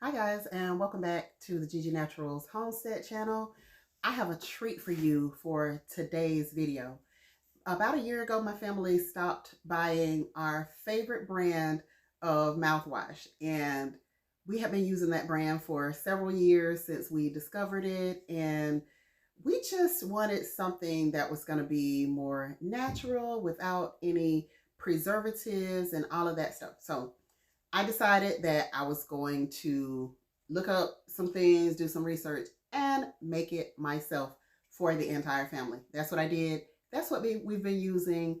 Hi guys, and welcome back to the Gigi Naturals Homestead channel. I have a treat for you for today's video. About a year ago, my family stopped buying our favorite brand of mouthwash, and we have been using that brand for several years since we discovered it, and we just wanted something that was going to be more natural without any preservatives and all of that stuff. So I decided that I was going to look up some things, do some research, and make it myself for the entire family. That's what I did. That's what we've been using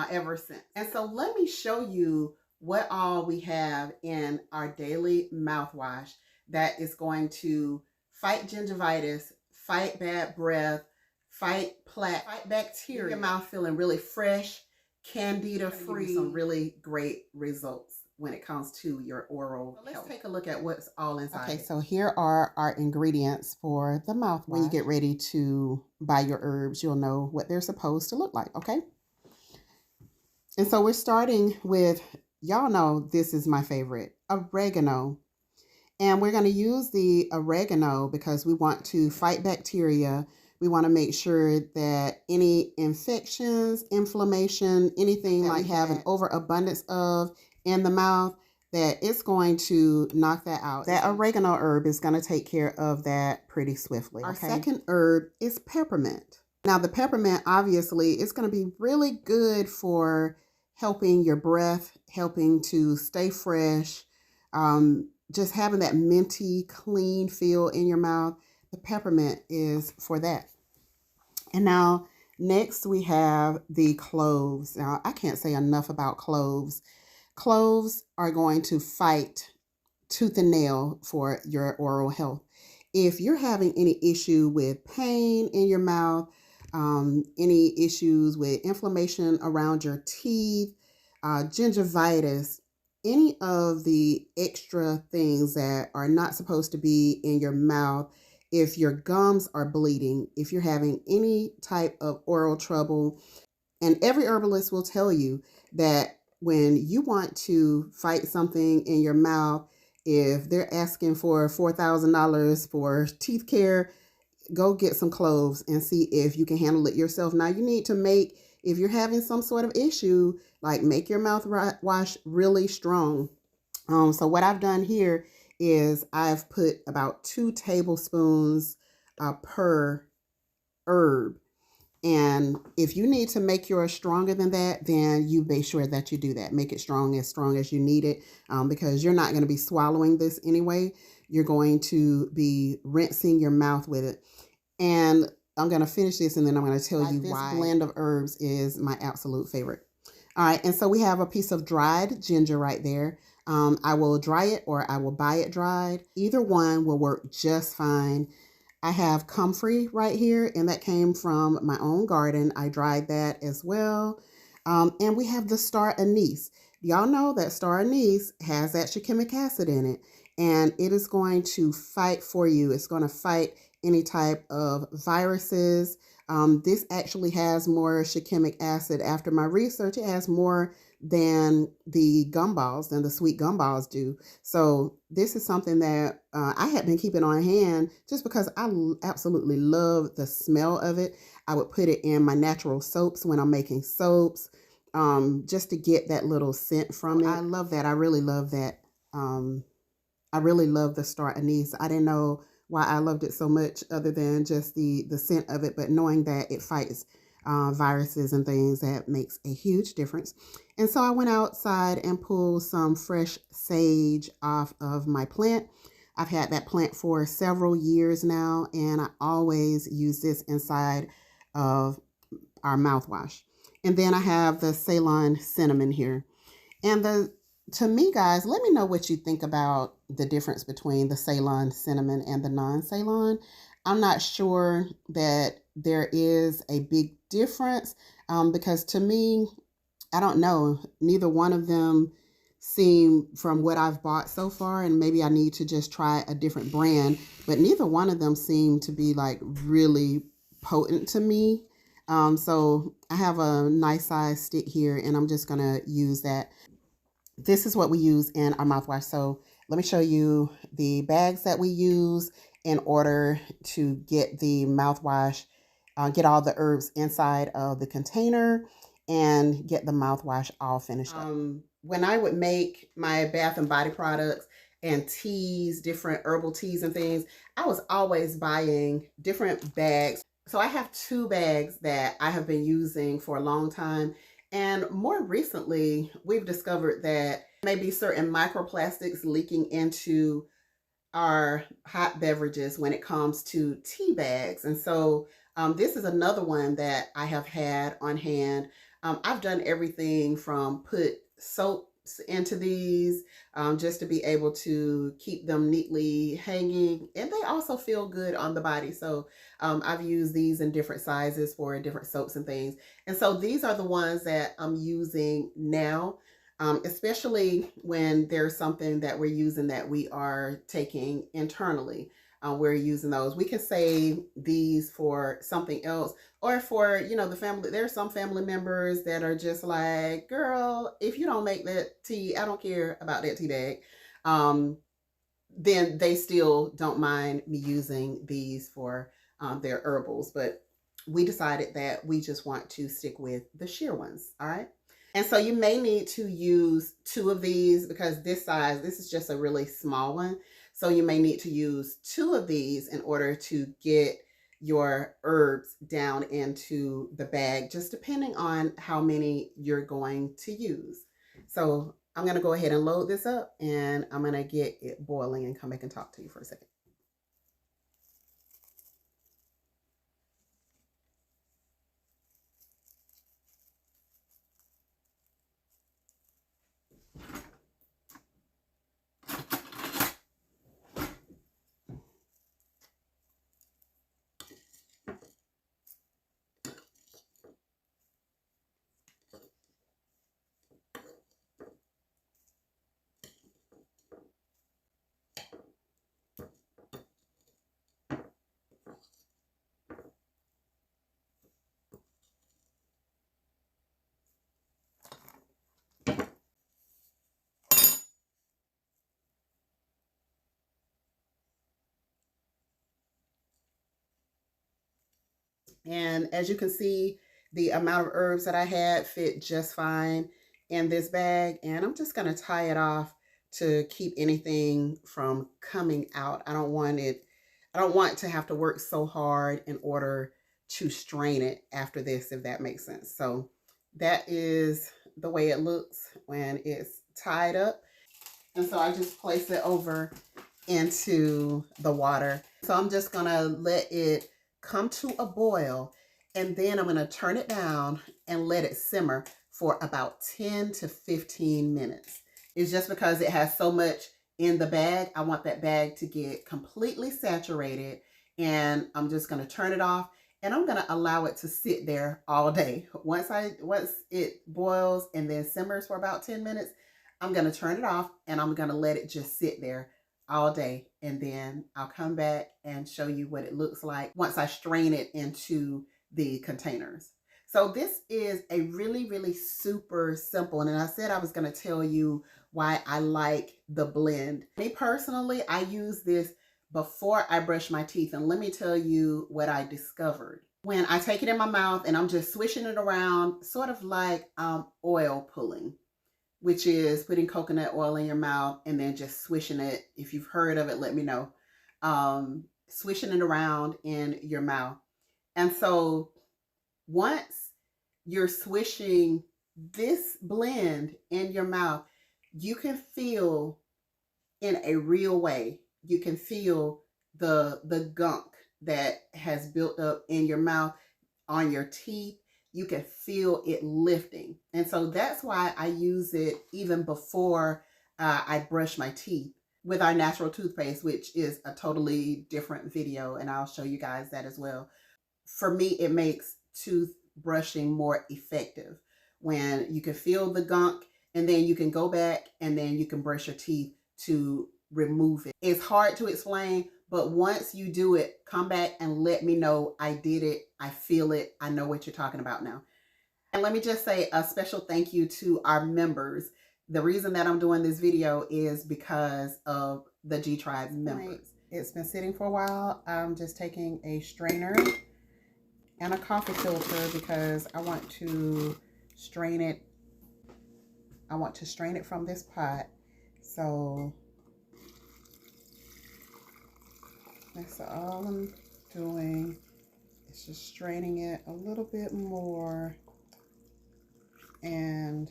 ever since. And so let me show you what all we have in our daily mouthwash that is going to fight gingivitis, fight bad breath, fight plaque, fight bacteria. Leave your mouth feeling really fresh, candida free. Some really great results when it comes to your oral health. Let's take a look at what's all inside. Okay, so here are our ingredients for the mouthwash. When you get ready to buy your herbs, you'll know what they're supposed to look like, okay? And so we're starting with, y'all know this is my favorite, oregano. And we're going to use the oregano because we want to fight bacteria. We want to make sure that any infections, inflammation, anything that we have an overabundance of in the mouth, that it's going to knock that out. That oregano herb is going to take care of that pretty swiftly. Our second herb is peppermint. Now the peppermint obviously is going to be really good for helping your breath, helping to stay fresh, just having that minty, clean feel in your mouth. The peppermint is for that. And now next we have the cloves. Now I can't say enough about cloves. Cloves are going to fight tooth and nail for your oral health. If you're having any issue with pain in your mouth, any issues with inflammation around your teeth, gingivitis, any of the extra things that are not supposed to be in your mouth, if your gums are bleeding, if you're having any type of oral trouble, and every herbalist will tell you that when you want to fight something in your mouth, if they're asking for $4,000 for teeth care, go get some cloves and see if you can handle it yourself. Now you need to make, if you're having some sort of issue, like make your mouthwash really strong. So what I've done here is I've put about 2 tablespoons per herb. And if you need to make yours stronger than that, then you make sure that you do that. Make it strong as you need it, because you're not going to be swallowing this anyway. You're going to be rinsing your mouth with it. And I'm going to finish this and then I'm going to tell you why this blend of herbs is my absolute favorite. All right, and so we have a piece of dried ginger right there. I will dry it or I will buy it dried. Either one will work just fine. I have comfrey right here, and that came from my own garden. I dried that as well. And we have the star anise. Y'all know that star anise has that shikimic acid in it, and it is going to fight for you. It's going to fight any type of viruses. This actually has more shikimic acid. After my research, it has more than the gumballs, than the sweet gumballs do. So this is something that I had been keeping on hand just because I absolutely love the smell of it. I would put it in my natural soaps when I'm making soaps, just to get that little scent from it. I love that. I really love that. I really love the star anise. I didn't know why I loved it so much other than just the scent of it, but knowing that it fights viruses and things, that makes a huge difference. And so I went outside and pulled some fresh sage off of my plant. I've had that plant for several years now, and I always use this inside of our mouthwash. And then I have the Ceylon cinnamon here. And to me, guys, let me know what you think about the difference between the Ceylon cinnamon and the non-Ceylon. I'm not sure that there is a big difference because to me, I don't know, neither one of them seem, from what I've bought so far, and maybe I need to just try a different brand, but neither one of them seem to be like really potent to me. So I have a nice size stick here, and I'm just going to use that. This is what we use in our mouthwash. So Let me show you the bags that we use in order to get the mouthwash, get all the herbs inside of the container and get the mouthwash all finished up. When I would make my bath and body products and teas, different herbal teas and things, I was always buying different bags. So I have 2 bags that I have been using for a long time. And more recently, we've discovered that maybe certain microplastics leaking into our hot beverages when it comes to tea bags. And so this is another one that I have had on hand. I've done everything from put soaps into these just to be able to keep them neatly hanging, and they also feel good on the body. So I've used these in different sizes for different soaps and things. And so these are the ones that I'm using now. Especially when there's something that we're using that we are taking internally. We're using those. We can save these for something else, or for, the family. There's some family members that are just like, girl, if you don't make that tea, I don't care about that tea bag. Then they still don't mind me using these for their herbals. But we decided that we just want to stick with the sheer ones. All right. And so you may need to use 2 of these because this is just a really small one. So you may need to use 2 of these in order to get your herbs down into the bag, just depending on how many you're going to use. So I'm going to go ahead and load this up, and I'm going to get it boiling and come back and talk to you for a second. And as you can see, the amount of herbs that I had fit just fine in this bag. And I'm just going to tie it off to keep anything from coming out. I don't want to have to work so hard in order to strain it after this, if that makes sense. So that is the way it looks when it's tied up. And so I just place it over into the water. So I'm just gonna let it come to a boil, and then I'm gonna turn it down and let it simmer for about 10 to 15 minutes. It's just because it has so much in the bag. I want that bag to get completely saturated, and I'm just gonna turn it off, and I'm gonna allow it to sit there all day. Once it boils and then simmers for about 10 minutes, I'm gonna turn it off and I'm gonna let it just sit there all day, and then I'll come back and show you what it looks like once I strain it into the containers. So this is a really, really super simple, and I said I was going to tell you why I like the blend. Me personally, I use this before I brush my teeth, and let me tell you what I discovered. When I take it in my mouth and I'm just swishing it around, sort of like oil pulling, which is putting coconut oil in your mouth and then just swishing it. If you've heard of it, let me know. Swishing it around in your mouth. And so once you're swishing this blend in your mouth, you can feel in a real way, you can feel the gunk that has built up in your mouth, on your teeth. You can feel it lifting. And so that's why I use it even before I brush my teeth with our natural toothpaste, which is a totally different video. And I'll show you guys that as well. For me, it makes tooth brushing more effective when you can feel the gunk, and then you can go back and then you can brush your teeth to remove it. It's hard to explain, but once you do it, come back and let me know I did it. I feel it. I know what you're talking about now. And let me just say a special thank you to our members. The reason that I'm doing this video is because of the G Tribe members. It's been sitting for a while. I'm just taking a strainer and a coffee filter because I want to strain it. I want to strain it from this pot. So that's all I'm doing. It's just straining it a little bit more. And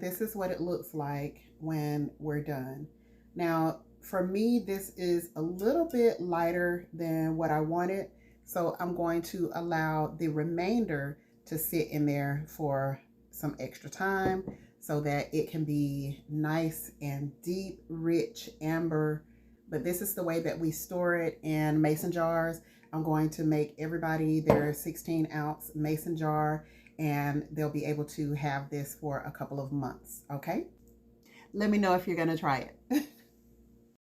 this is what it looks like when we're done. Now, for me, this is a little bit lighter than what I wanted. So I'm going to allow the remainder to sit in there for some extra time so that it can be nice and deep, rich amber. But this is the way that we store it in mason jars. I'm going to make everybody their 16-ounce mason jar, and they'll be able to have this for a couple of months, okay? Let me know if you're gonna try it.